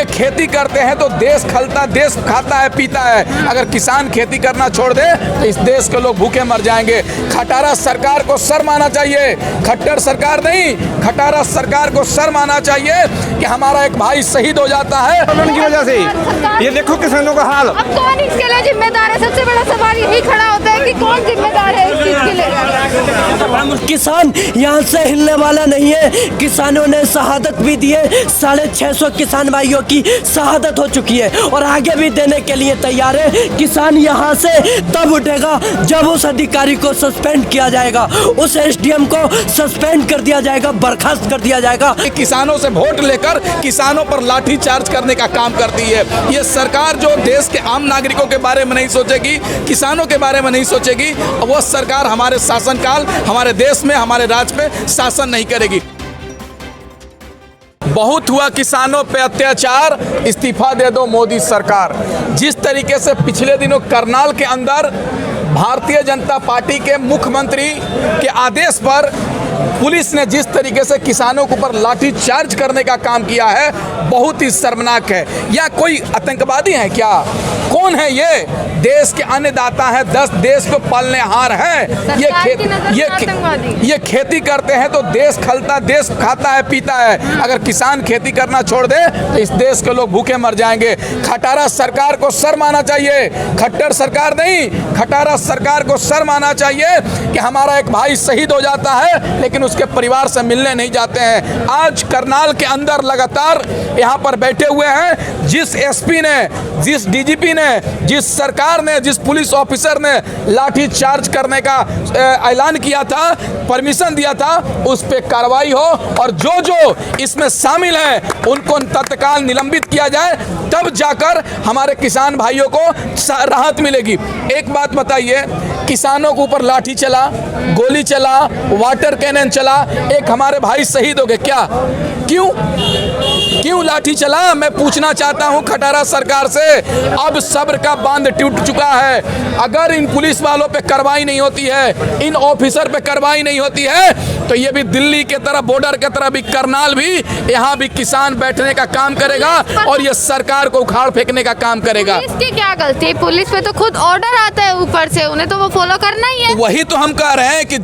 खेती करते हैं तो देश खाता है पीता है। अगर किसान खेती करना छोड़ दे तो इस देश के लोग भूखे मर जाएंगे। खटारा सरकार को शर्म आना चाहिए, खट्टर सरकार नहीं, खटारा सरकार को शर्म आना चाहिए कि हमारा एक भाई शहीद हो जाता है आंदोलन की वजह से। ये देखो किसानों का हाल। अब कौन इसके लिए जिम्मेदार है? सबसे बड़ा सवाल यही खड़ा होता है कि कौन जिम्मेदार है इस चीज के लिए। किसान यहाँ से हिलने वाला नहीं है। किसानों ने शहादत भी दी है। 650 किसान भाइयों की शहादत हो चुकी है और आगे भी देने के लिए तैयार है। किसान यहाँ से तब उठेगा जब उस अधिकारी को सस्पेंड किया जाएगा, उस एसडीएम को सस्पेंड कर दिया जाएगा, बर्खास्त कर दिया जाएगा। किसानों से वोट लेकर किसानों पर लाठी चार्ज करने का काम करती है ये सरकार। जो देश के आम नागरिकों के बारे में नहीं सोचेगी, किसानों के बारे में नहीं सोचेगी, वो सरकार हमारे शासनकाल, हमारे देश में, हमारे राज्य में शासन नहीं करेगी। बहुत हुआ किसानों पे अत्याचार, इस्तीफा दे दो मोदी सरकार। जिस तरीके से पिछले दिनों करनाल के अंदर भारतीय जनता पार्टी के मुख्यमंत्री के आदेश पर पुलिस ने जिस तरीके से किसानों के ऊपर लाठी चार्ज करने का काम किया है, बहुत ही शर्मनाक है। या कोई आतंकवादी है क्या? कौन है ये? देश के अन्नदाता है, 10 देश को पालनेहार है। ये खेती करते हैं तो देश खाता है पीता है। अगर किसान खेती करना छोड़ दे तो इस देश के लोग भूखे मर जाएंगे। खटारा सरकार को शर्म आना चाहिए, खट्टर सरकार नहीं, खटारा सरकार को शर्म आना चाहिए कि हमारा एक भाई शहीद हो जाता है लेकिन उसके परिवार से मिलने नहीं जाते हैं। आज करनाल के अंदर लगातार यहाँ पर बैठे हुए हैं। जिस एसपी ने, जिस डीजीपी ने, जिस सरकार ने, जिस पुलिस ऑफिसर ने लाठी चार्ज करने का ऐलान किया था, परमिशन दिया था, उस पे कार्रवाई हो और जो जो इसमें शामिल है उनको तत्काल निलंबित किया जाए, तब जाकर हमारे किसान भाइयों को राहत मिलेगी। एक बात बताइए, किसानों के ऊपर लाठी चला, गोली चला, वाटर कैनन चला, एक हमारे भाई शहीद हो गए, क्या? क्यों लाठी चला? मैं पूछना चाहता हूं खटारा सरकार से। अब सब्र का बांध टूट चुका है। अगर इन पुलिस वालों पे कार्रवाई नहीं होती है, इन ऑफिसर पे कार्रवाई नहीं होती है, तो ये भी दिल्ली के तरह, बॉर्डर के तरह भी करनाल भी, यहाँ भी किसान बैठने का काम करेगा और ये सरकार को उखाड़ फेंकने का काम करेगा। इसकी क्या गलती है? पुलिस पे तो खुद ऑर्डर आता है ऊपर से, उन्हें तो वो फॉलो करना ही है। वही तो हम कह रहे हैं कि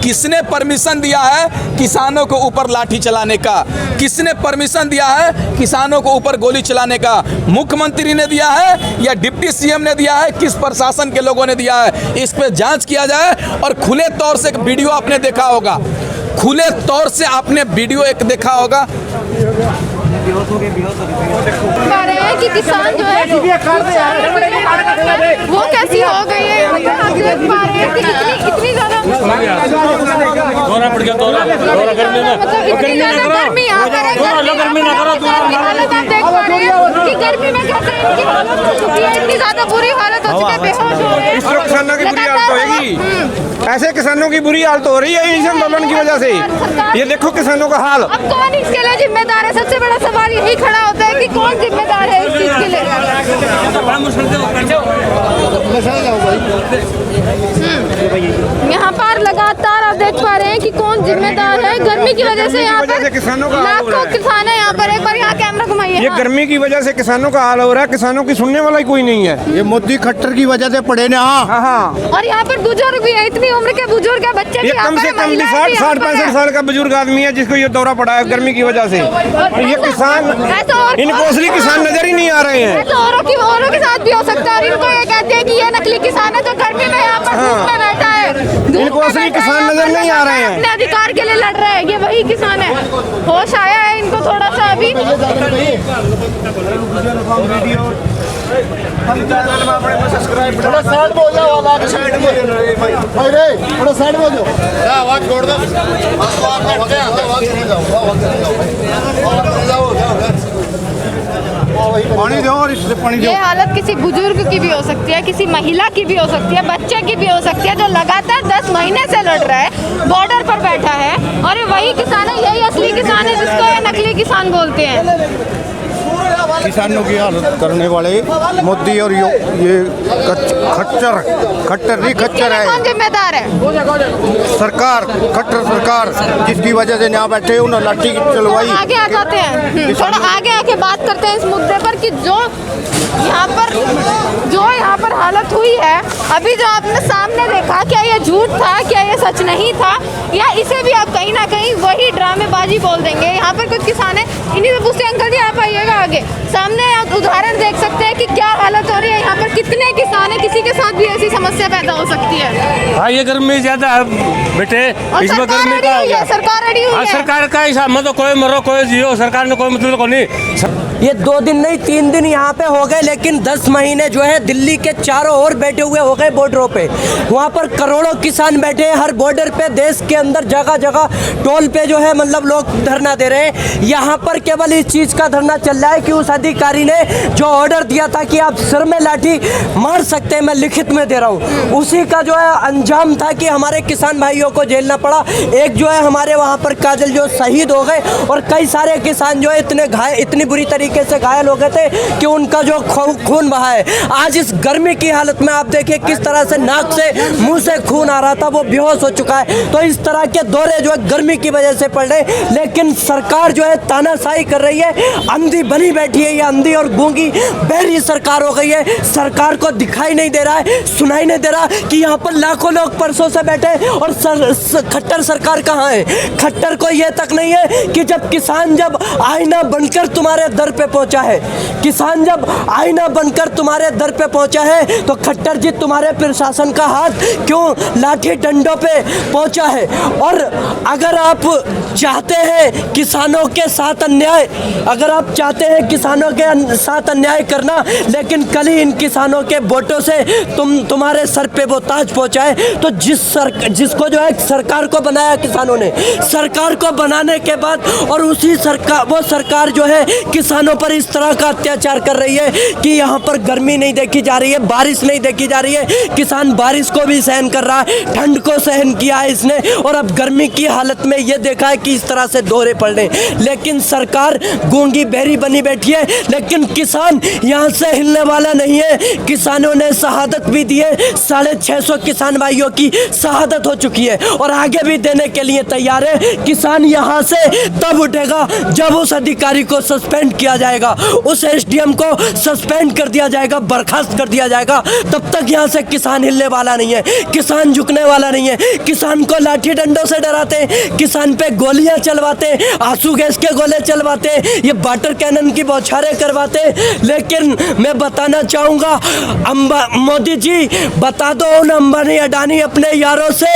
किसने परमिशन दिया है किसानों के ऊपर लाठी चलाने का? किसने परमिशन दिया है किसानों को ऊपर गोली चलाने का? मुख्यमंत्री ने दिया है या डिप्टी सीएम ने दिया है? किस प्रशासन के लोगों ने दिया है? इस पे जांच किया जाए। और खुले तौर से एक वीडियो आपने देखा होगा, खुले तौर से आपने वीडियो एक देखा होगा, कह रहे हैं कि किसान जो है वो कैसी हो गई है, इतनी ज्यादा गर्मी यहाँ पर है, गर्मी में कैसे इनकी हालत हो चुकी है, इतनी ज्यादा बुरी हालत हो चुकी है, बेहोश हो रहे हैं। किसानों की बुरी हालत होगी, ऐसे किसानों की बुरी हालत हो रही है इस आंदोलन की वजह से। ये देखो किसानों का हाल। अब कौन इसके लिए जिम्मेदार है? सबसे बड़ा सवाल यही खड़ा होता है कि कौन जिम्मेदार है इस चीज के लिए। यहाँ पर लगातार आप देख पा रहे हैं कि कौन जिम्मेदार है। गर्मी की वजह से यहाँ पर लाखों किसान है। यहाँ पर एक बार यहाँ कैमरा घुमाइए। ये गर्मी की वजह से किसानों का हाल हो रहा है। किसानों की सुनने वाला ही कोई नहीं है। ये मोदी खट्टर की वजह से पड़े ना। हाँ। और यहाँ पर बुजुर्ग भी है, इतनी उम्र के बुजुर्ग है, बच्चे भी। कम से कम 60-65 साल का बुजुर्ग आदमी है जिसको ये दौरा पड़ा है गर्मी की वजह से। ये किसान, इनको असली किसान नजर ही नहीं आ रहे हैं। औरों के साथ भी हो सकता है। इनको ये कहते हैं कि ये नकली किसान है जो गर्मी में यहाँ पर धूप में बैठा है। इनको असली किसान नजर नहीं आ रहे हैं। अपने अधिकार के लिए लड़ रहे हैं, ये वही किसान है। होश आया है इनको थोड़ा सा अभी। थोड़ा साइड में हो जाओ, आवाज साइड में भाई रे, थोड़ा साइड में हो जाओ। आवाज छोड़ दो, पानी दो और इससे पानी दो। ये हालत किसी बुजुर्ग की भी हो सकती है, किसी महिला की भी हो सकती है, बच्चे की भी हो सकती है, जो लगातार 10 महीने से लड़ रहा है, बॉर्डर पर बैठा है। और ये वही किसान है, यही असली किसान है जिसको ये नकली किसान बोलते हैं। किसानों की हालत करने वाले मोदी और ये खट्टर नहीं खच्चर है। कौन जिम्मेदार है? सरकार, खट्टर सरकार, जिसकी वजह से यहाँ बैठे उन्होंने लाठी चलवाई। आगे आ जाते हैं, थोड़ा आगे आके बात करते हैं इस मुद्दे पर कि जो यहाँ पर हालत हुई है, अभी जो आपने सामने देखा, क्या ये झूठ था, क्या ये सच नहीं था, या इसे भी आप कहीं ना कहीं वही ड्रामेबाजी बोल देंगे? यहाँ पर कुछ किसान है, इन्हीं से पूछते हैं। अंकल जी आप आइएगा आगे, सामने आप उदाहरण देख सकते हैं कि क्या हालत हो रही है यहाँ पर। कितने किसान है, किसी के साथ भी ऐसी समस्या पैदा हो सकती है। हाँ, ये गर्मी ज्यादा है बेटे, इसमें गर्मी का सरकार रेडी हुई है। सरकार का हिसाब मतलब कोई मरो कोई जियो, सरकार ने कोई मतलब को नहीं। ये 2 दिन नहीं 3 दिन यहाँ पे हो गए, लेकिन 10 महीने जो है दिल्ली के चारों ओर बैठे हुए हो गए बॉर्डरों पे। वहाँ पर करोड़ों किसान बैठे हैं हर बॉर्डर पे, देश के अंदर जगह जगह टोल पे जो है मतलब लोग धरना दे रहे हैं। यहाँ पर केवल इस चीज़ का धरना चल रहा है कि उस अधिकारी ने जो ऑर्डर दिया था कि आप सिर में लाठी मार सकते हैं, मैं लिखित में दे रहा हूँ, उसी का जो है अंजाम था कि हमारे किसान भाइयों को झेलना पड़ा। एक जो है हमारे वहाँ पर काजल जो शहीद हो गए, और कई सारे किसान जो है इतनी बुरी तरीके से घायल हो गए थे कि उनका जो खून बहा है। आज इस गर्मी की हालत में आप देखिए किस तरह से नाक से मुंह से खून आ रहा था, वो बेहोश हो चुका है। तो इस तरह के दौरे जो है गर्मी की वजह से पड़ रहे, लेकिन सरकार जो है तानाशाही कर रही है, अंधी बनी बैठी है। ये अंधी और गूंगी बहरी सरकार हो गई है। सरकार को दिखाई नहीं दे रहा है, सुनाई नहीं दे रहा कि यहाँ पर लाखों लोग परसों से बैठे और खट्टर सरकार कहाँ है? खट्टर को ये तक नहीं है कि जब किसान जब आईना बनकर तुम्हारे दर पे पहुंचा है, किसान जब आईना बनकर तुम्हारे दर पे पहुंचा है, तो खट्टर जी तुम्हारे प्रशासन का हाथ क्यों लाठी डंडों पे पहुंचा है? और अगर आप चाहते हैं किसानों के साथ अन्याय, अगर आप चाहते हैं किसानों के साथ अन्याय करना, लेकिन कल ही इन किसानों के वोटों से तुम्हारे सर पे वो ताज पहुंचा है, तो जिसको जो है सरकार को बनाया किसानों ने, सरकार को बनाने के बाद और उसी सरकार जो है किसानों पर इस तरह का अत्याचार कर रही है कि यहाँ पर गर्मी नहीं देखी जा रही है, बारिश नहीं देखी जा रही है। किसान बारिश को भी सहन कर रहा है, ठंड को सहन किया है इसने, और अब गर्मी की हालत में ये देखा है कि इस तरह से दौरे पड़ रहे, लेकिन सरकार गूंगी बहरी बनी बैठी है। लेकिन किसान यहाँ से हिलने वाला नहीं है। किसानों ने शहादत भी दी है, 650 किसान भाइयों की शहादत हो चुकी है और आगे भी देने के लिए तैयार है। किसान यहाँ से तब उठेगा जब उस अधिकारी को सस्पेंड किया जाएगा, उस एसडीएम को सस्पेंड कर दिया जाएगा, बर्खास्त कर दिया जाएगा। तब तक यहाँ से किसान हिलने वाला नहीं है, किसान झुकने वाला नहीं है। किसान को लाठी डंडों से डराते हैं, किसान पे गोलियां चलवाते हैं, आंसू गैस के गोले चलवाते हैं, ये वाटर कैनन की बौछारें करवाते हैं। लेकिन मैं बताना चाहूँगा, मोदी जी बता दो उन अंबानी अडानी अपने यारों से,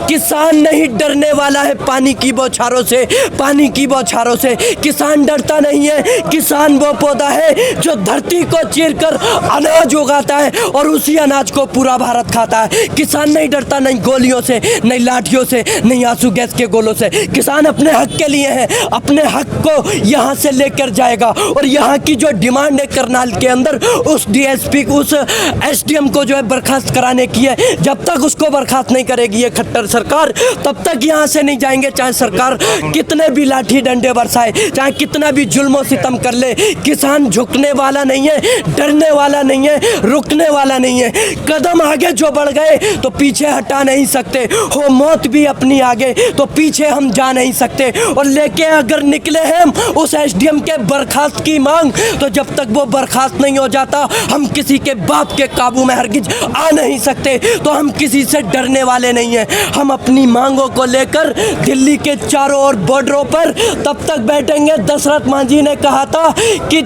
किसान नहीं डरने वाला है पानी की बौछारों से, पानी की बौछारों से। किसान डरता नहीं है। किसान वो पौधा है जो धरती को चीरकर अनाज उगाता है और उसी अनाज को पूरा भारत खाता है। किसान नहीं डरता, नहीं गोलियों से, नहीं लाठियों से, नहीं आंसू गैस के गोलों से। किसान अपने हक के लिए है, अपने हक को यहाँ से लेकर जाएगा। और यहाँ की जो डिमांड है करनाल के अंदर, उस डीएसपी उस एसडीएम को जो है बर्खास्त कराने की है। जब तक उसको बर्खास्त नहीं करेगी ये खट्टर सरकार, तब तक यहाँ से नहीं जाएंगे। चाहे सरकार कितने भी लाठी डंडे बरसाए, चाहे कितना भी जुल्म सितम कर ले, किसान झुकने वाला नहीं है, डरने वाला नहीं है, रुकने वाला नहीं है। कदम आगे जो बढ़ गए तो पीछे हटा नहीं सकते। हो मौत भी अपनी आगे तो पीछे हम जा नहीं सकते। और लेके अगर निकले हम उस एसडीएम के बर्खास्त की मांग, तो जब तक वो बर्खास्त नहीं हो जाता, हम किसी के बाप के काबू में हरगिज आ नहीं सकते। तो हम किसी से डरने वाले नहीं हैं। हम अपनी मांगों को लेकर दिल्ली के चारों ओर बॉर्डरों पर तब तक बैठेंगे। दशरथ मांझी ने कहा था कि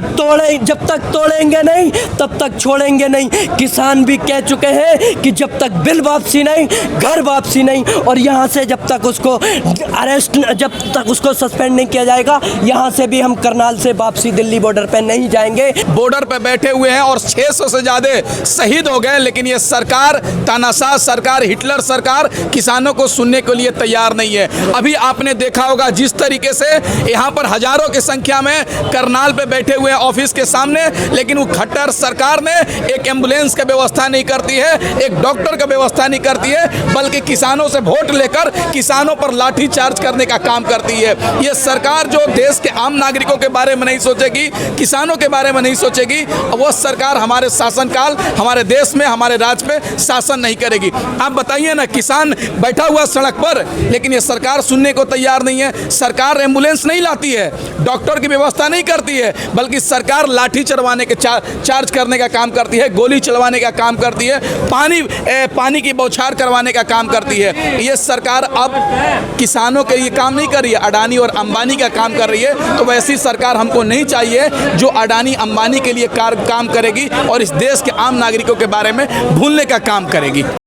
जब तक तोड़ेंगे नहीं तब तक छोड़ेंगे नहीं। किसान भी कह चुके हैं कि जब तक बिल वापसी नहीं, घर वापसी नहीं। और यहाँ से जब तक उसको अरेस्ट, जब तक उसको सस्पेंड नहीं किया जाएगा, यहाँ से भी हम करनाल से वापसी दिल्ली बॉर्डर पे नहीं जाएंगे। बॉर्डर पे बैठे हुए हैं और 600 से ज्यादा शहीद हो गए, लेकिन ये सरकार, तानाशाह सरकार, हिटलर सरकार किसानों को सुनने के लिए तैयार नहीं है। अभी आपने देखा होगा जिस तरीके से यहाँ पर हजारों की संख्या में करनाल टेबल पे बैठे हुए हैं ऑफिस के सामने, लेकिन वो खट्टर सरकार ने एक एम्बुलेंस का व्यवस्था नहीं करती है, एक डॉक्टर का व्यवस्था नहीं करती है, बल्कि किसानों से वोट लेकर किसानों पर लाठी चार्ज करने का काम करती है। ये सरकार जो देश के आम नागरिकों के बारे में नहीं सोचेगी, किसानों के बारे में नहीं सोचेगी, वो सरकार हमारे शासनकाल, हमारे देश में, हमारे राज्य पे शासन नहीं करेगी। आप बताइए ना, किसान बैठा हुआ सड़क पर, लेकिन ये सरकार सुनने को तैयार नहीं है। सरकार एम्बुलेंस नहीं लाती है, डॉक्टर की व्यवस्था नहीं करती है, बल्कि सरकार लाठी चढ़वाने के चार्ज करने का काम करती है, गोली चलवाने का काम करती है, पानी की बौछार करवाने का काम करती है। ये सरकार अब किसानों के लिए काम नहीं कर रही है, अडानी और अंबानी का काम कर रही है। तो वैसी सरकार हमको नहीं चाहिए जो अडानी अंबानी के लिए काम करेगी और इस देश के आम नागरिकों के बारे में भूलने का काम करेगी।